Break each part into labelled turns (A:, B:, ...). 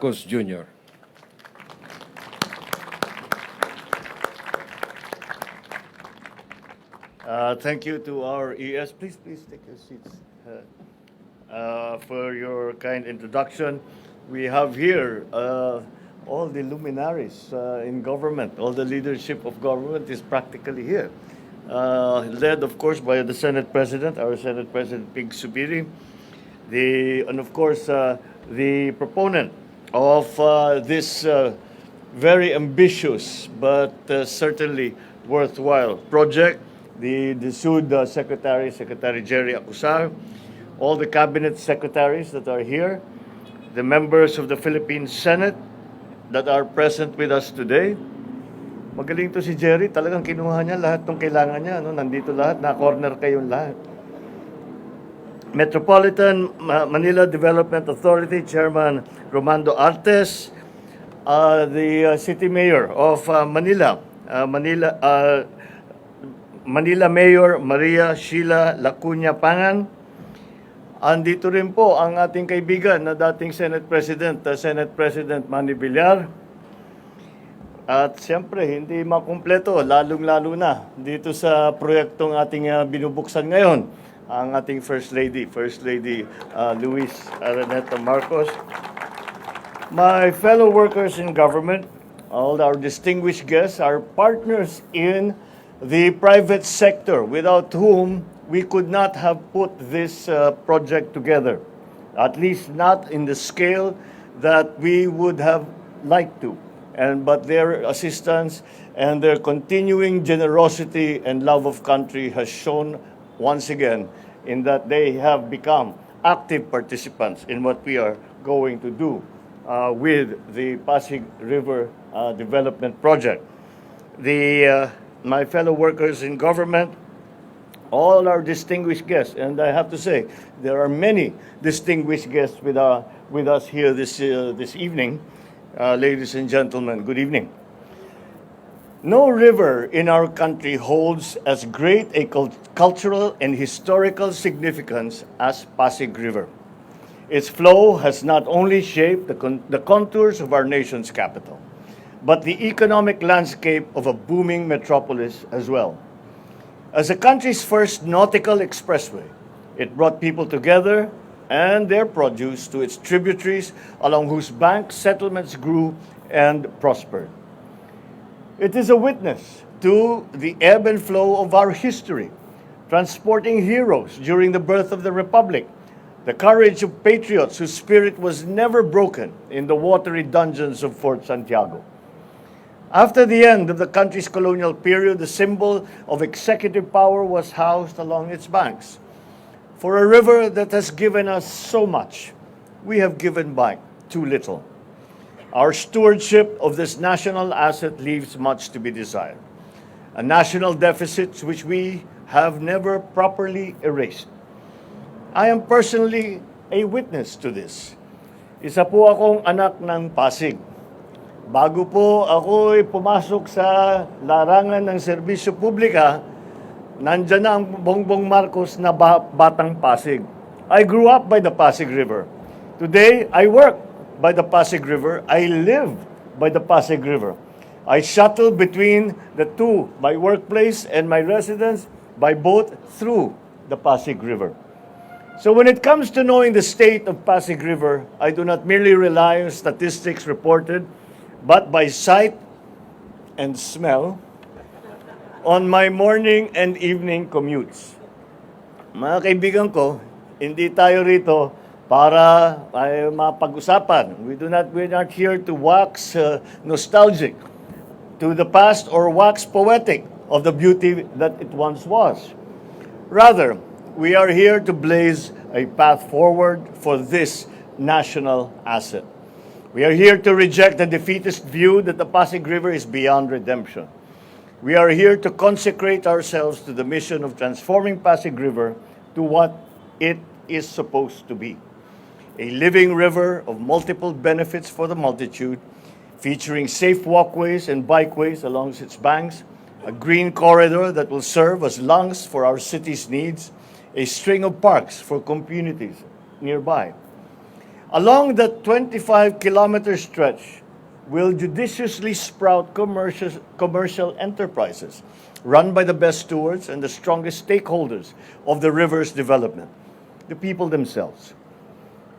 A: Marcos Jr.
B: Thank you to our ES. Please take your seats. For your kind introduction. We have here all the luminaries in government. All the leadership of government is practically here. Led, of course, by the Senate President, our Senate President Pig Subiri, and of course the proponent of this very ambitious but certainly worthwhile project, the SUD Secretary, Secretary Jerry Acusar, all the cabinet secretaries that are here, the members of the Philippine Senate that are present with us today. Magaling to si Jerry, talagang kinuha niya lahat ng kailangan niya, no? Nandito lahat, na-corner kayong lahat. Metropolitan Manila Development Authority Chairman Romando Artes, the City Mayor of Manila Mayor Maria Sheila Lacuna Pangan. Andito rin po ang ating kaibigan na dating Senate President, Senate President Manny Villar. At siyempre, hindi makumpleto, lalong-lalo na dito sa proyektong ating binubuksan ngayon, ang ating First Lady Luis Araneta Marcos. My fellow workers in government, all our distinguished guests, our partners in the private sector, without whom we could not have put this project together, at least not in the scale that we would have liked to. But their assistance and their continuing generosity and love of country has shown once again in that they have become active participants in what we are going to do with the Pasig River Development Project. My fellow workers in government, all our distinguished guests, and I have to say, there are many distinguished guests with us here this evening. Ladies and gentlemen, good evening. No river in our country holds as great a cultural and historical significance as Pasig River. Its flow has not only shaped the contours of our nation's capital, but the economic landscape of a booming metropolis as well. As the country's first nautical expressway, it brought people together and their produce to its tributaries, along whose banks settlements grew and prospered. It is a witness to the ebb and flow of our history, transporting heroes during the birth of the Republic, the courage of patriots whose spirit was never broken in the watery dungeons of Fort Santiago. After the end of the country's colonial period, the symbol of executive power was housed along its banks. For a river that has given us so much, we have given back too little. Our stewardship of this national asset leaves much to be desired. A national deficit which we have never properly erased. I am personally a witness to this. Isa po akong anak ng Pasig. Bago po ako'y pumasok sa larangan ng serbisyo publika, nandyan na ang Bongbong Marcos na batang Pasig. I grew up by the Pasig River. Today, I work by the Pasig River. I live by the Pasig River. I shuttle between the two, my workplace and my residence, by boat through the Pasig River. So when it comes to knowing the state of Pasig River, I do not merely rely on statistics reported, but by sight and smell on my morning and evening commutes. Mga kaibigan ko, hindi tayo rito para mapag-usapan. We're not here to wax nostalgic to the past or wax poetic of the beauty that it once was. Rather, we are here to blaze a path forward for this national asset. We are here to reject the defeatist view that the Pasig River is beyond redemption. We are here to consecrate ourselves to the mission of transforming Pasig River to what it is supposed to be. A living river of multiple benefits for the multitude, featuring safe walkways and bikeways along its banks, a green corridor that will serve as lungs for our city's needs, a string of parks for communities nearby. Along the 25-kilometer stretch will judiciously sprout commercial enterprises run by the best stewards and the strongest stakeholders of the river's development, the people themselves.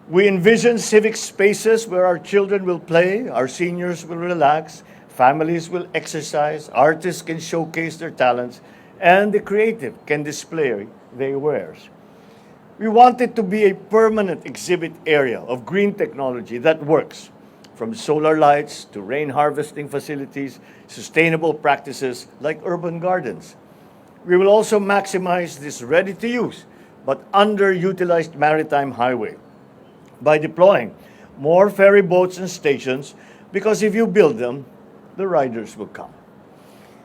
B: We envision civic spaces where our children will play, our seniors will relax, families will exercise, artists can showcase their talents, and the creative can display their wares. We want it to be a permanent exhibit area of green technology that works, from solar lights to rain harvesting facilities, sustainable practices like urban gardens. We will also maximize this ready-to-use but underutilized maritime highway by deploying more ferry boats and stations, because if you build them, the riders will come.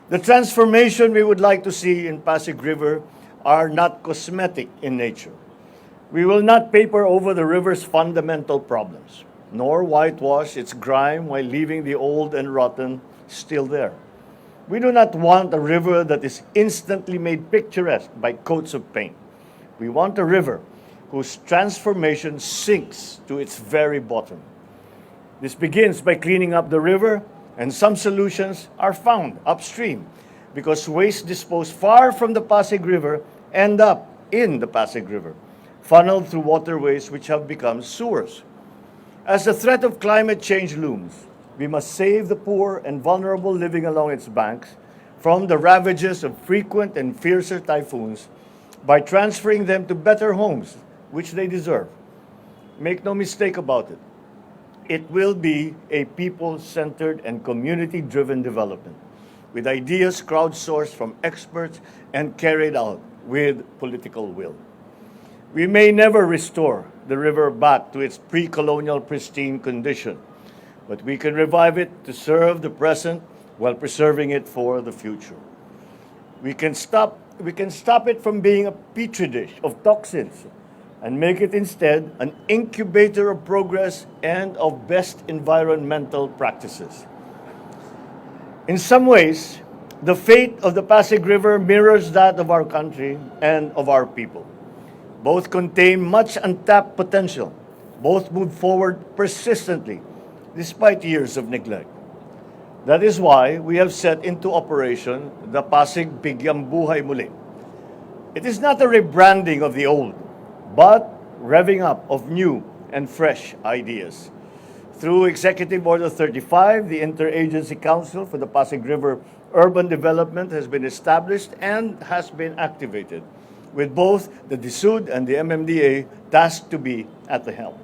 B: The transformation we would like to see in Pasig River are not cosmetic in nature. We will not paper over the river's fundamental problems, nor whitewash its grime while leaving the old and rotten still there. We do not want a river that is instantly made picturesque by coats of paint. We want a river whose transformation sinks to its very bottom. This begins by cleaning up the river, and some solutions are found upstream because waste disposed far from the Pasig River end up in the Pasig River, funneled through waterways which have become sewers. As the threat of climate change looms, we must save the poor and vulnerable living along its banks from the ravages of frequent and fiercer typhoons by transferring them to better homes, which they deserve. Make no mistake about it. It will be a people-centered and community-driven development, with ideas crowdsourced from experts and carried out with political will. We may never restore the river back to its pre-colonial pristine condition, but we can revive it to serve the present while preserving it for the future. We can stop it from being a petri dish of toxins and make it instead an incubator of progress and of best environmental practices. In some ways, the fate of the Pasig River mirrors that of our country and of our people. Both contain much untapped potential. Both move forward persistently, despite years of neglect. That is why we have set into operation the Pasig bigyang buhay muli. It is not a rebranding of the old, but revving up of new and fresh ideas. Through Executive Order 35, the Interagency Council for the Pasig River Urban Development has been established and has been activated, with both the DSUD and the MMDA tasked to be at the helm.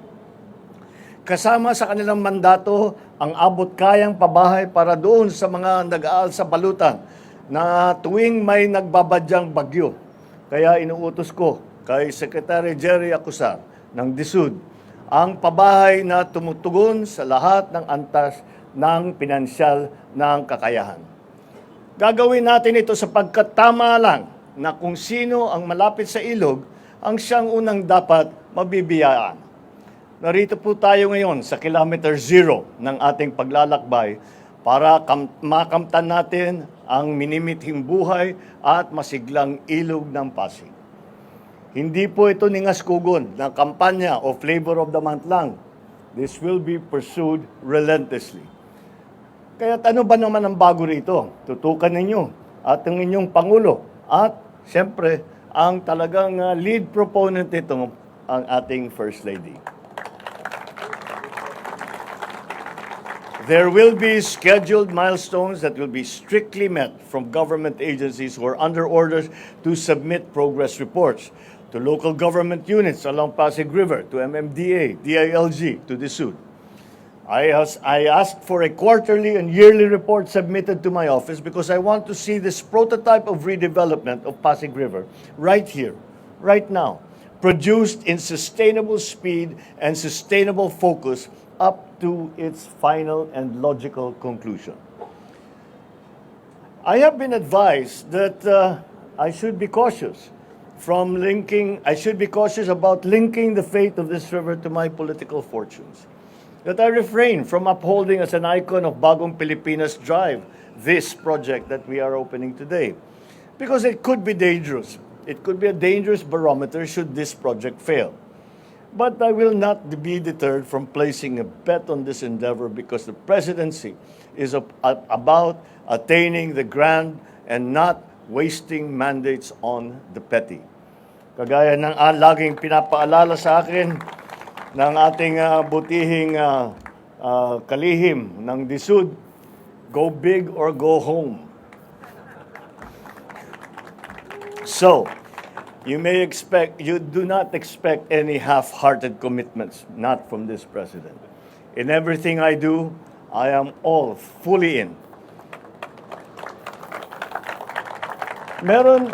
B: Kasama sa kanilang mandato ang abot-kayang pabahay para doon sa mga nag-aal sa balutan na tuwing may nagbabadyang bagyo. Kaya inuutos ko kay Secretary Jerry Acusar ng DSUD ang pabahay na tumutugon sa lahat ng antas ng pinansyal ng kakayahan. Gagawin natin ito sapagkat tama lang na kung sino ang malapit sa ilog ang siyang unang dapat mabibiyaan. Narito po tayo ngayon sa kilometer zero ng ating paglalakbay para makamtan natin ang minimithing buhay at masiglang ilog ng Pasig. Hindi po ito ningaskugon na kampanya o flavor of the month lang. This will be pursued relentlessly. Kaya ano ba naman ang bago rito? Tutukan ninyo at ang inyong Pangulo at siyempre ang talagang lead proponent nito ang ating First Lady. There will be scheduled milestones that will be strictly met from government agencies who are under orders to submit progress reports to local government units along Pasig River, to MMDA, DILG, to DSUD. I asked for a quarterly and yearly report submitted to my office because I want to see this prototype of redevelopment of Pasig River right here, right now, produced in sustainable speed and sustainable focus up to its final and logical conclusion. I have been advised that I should be cautious about linking the fate of this river to my political fortunes. That I refrain from upholding as an icon of Bagong Pilipinas Drive this project that we are opening today. Because it could be dangerous. It could be a dangerous barometer should this project fail. But I will not be deterred from placing a bet on this endeavor because the presidency is about attaining the grand and not wasting mandates on the petty. Kagaya ng laging pinapaalala sa akin ng ating butihing kalihim ng DSUD, go big or go home. So, you do not expect any half-hearted commitments, not from this president. In everything I do, I am all fully in. Meron,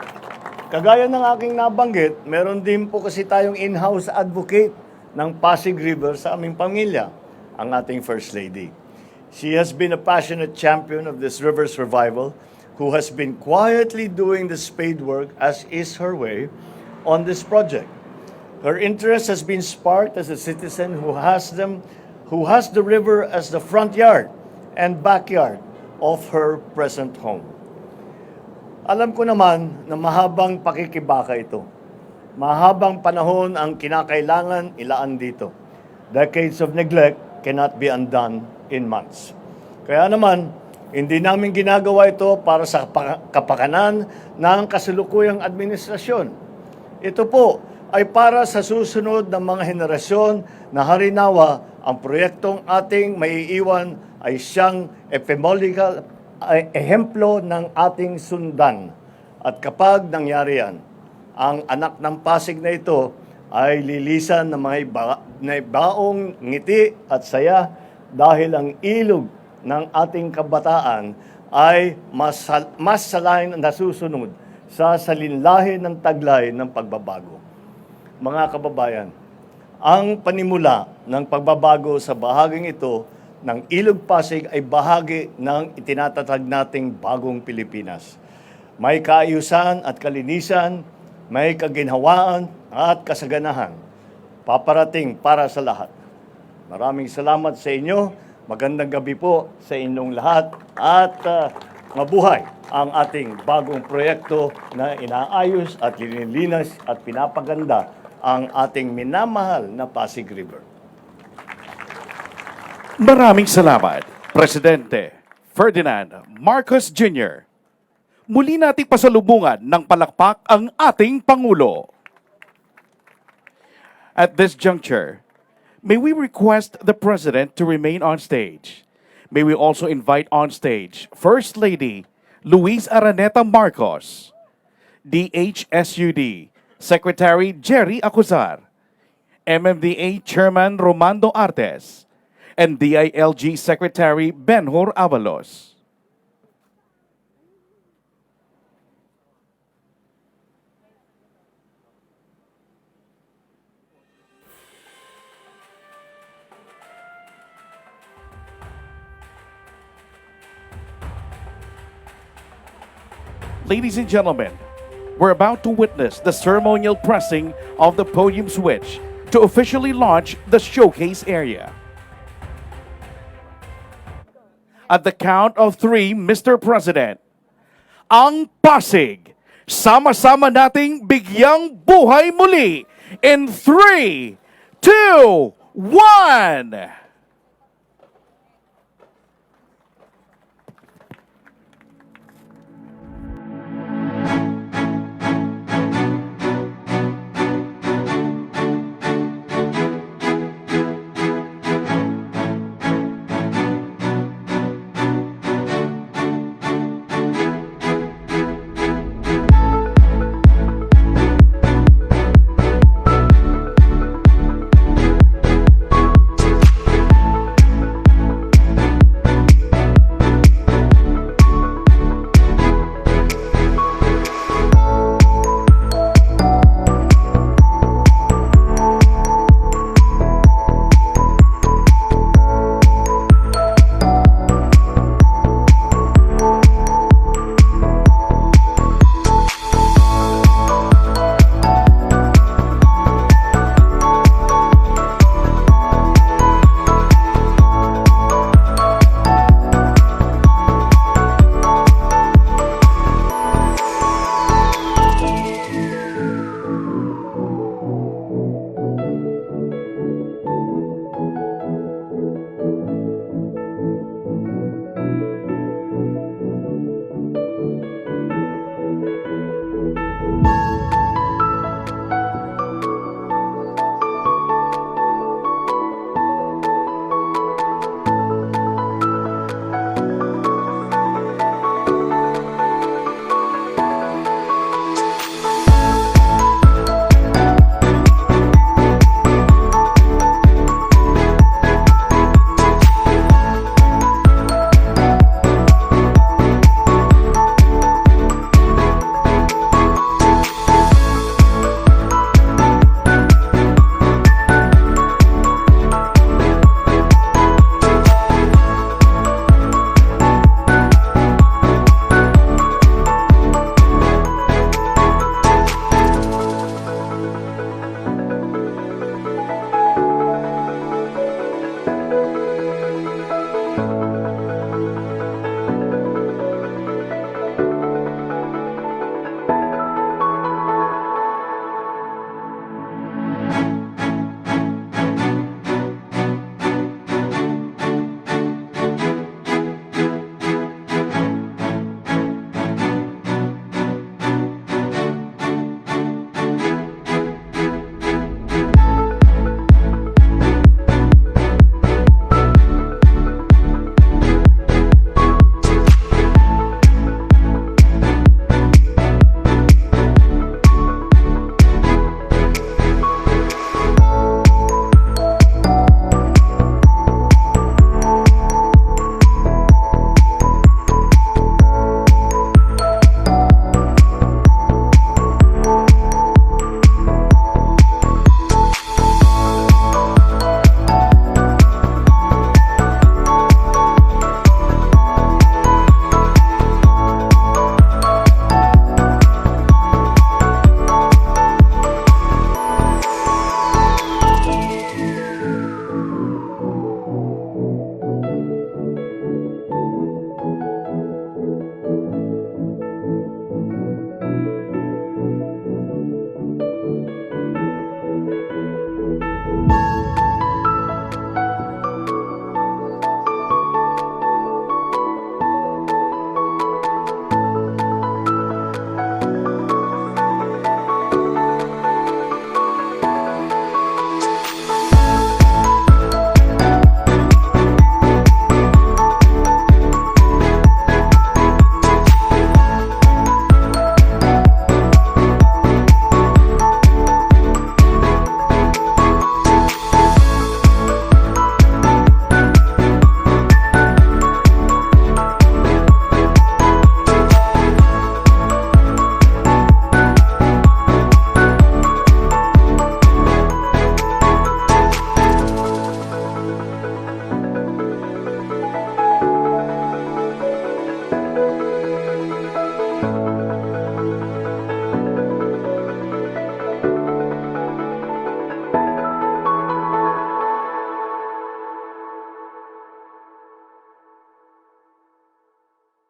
B: kagaya ng aking nabanggit, meron din po kasi tayong in-house advocate ng Pasig River sa aming pamilya, ang ating First Lady. She has been a passionate champion of this river's revival, who has been quietly doing the spade work as is her way on this project. Her interest has been sparked as a citizen who has the river as the front yard and backyard of her present home. Alam ko naman na mahabang pakikibaka ito. Mahabang panahon ang kinakailangan ilaan dito. Decades of neglect cannot be undone in months. Kaya naman, hindi namin ginagawa ito para sa kapakanan ng kasalukuyang administrasyon. Ito po ay para sa susunod na mga henerasyon na harinawa ang proyektong ating maiiwan ay siyang ehemplo ng ating sundan. At kapag nangyari yan, ang anak ng Pasig na ito ay lilisan ng mga baong ngiti at saya dahil ang ilog ng ating kabataan ay mas salain na susunod sa salinlahi ng taglay ng pagbabago. Mga kababayan, ang panimula ng pagbabago sa bahaging ito ng Ilog Pasig ay bahagi ng itinatatag nating bagong Pilipinas. May kaayusan at kalinisan, may kaginhawaan at kasaganahan. Paparating para sa lahat. Maraming salamat sa inyo. Magandang gabi po sa inyong lahat at mabuhay ang ating bagong proyekto na inaayos at linilinas at pinapaganda ang ating minamahal na Pasig River.
A: Maraming salamat, Presidente Ferdinand Marcos Jr. Muli nating pasalubungan ng palakpak ang ating Pangulo. At this juncture, may we request the President to remain on stage. May we also invite on stage First Lady Luis Araneta Marcos, DHSUD Secretary Jerry Acuzar, MMDA Chairman Romando Artes, and DILG Secretary Benhur Avalos. Ladies and gentlemen, we're about to witness the ceremonial pressing of the podium switch to officially launch the showcase area. At the count of 3, Mr. President, ang Pasig, sama-sama nating bigyang buhay muli in 3, 2, 1!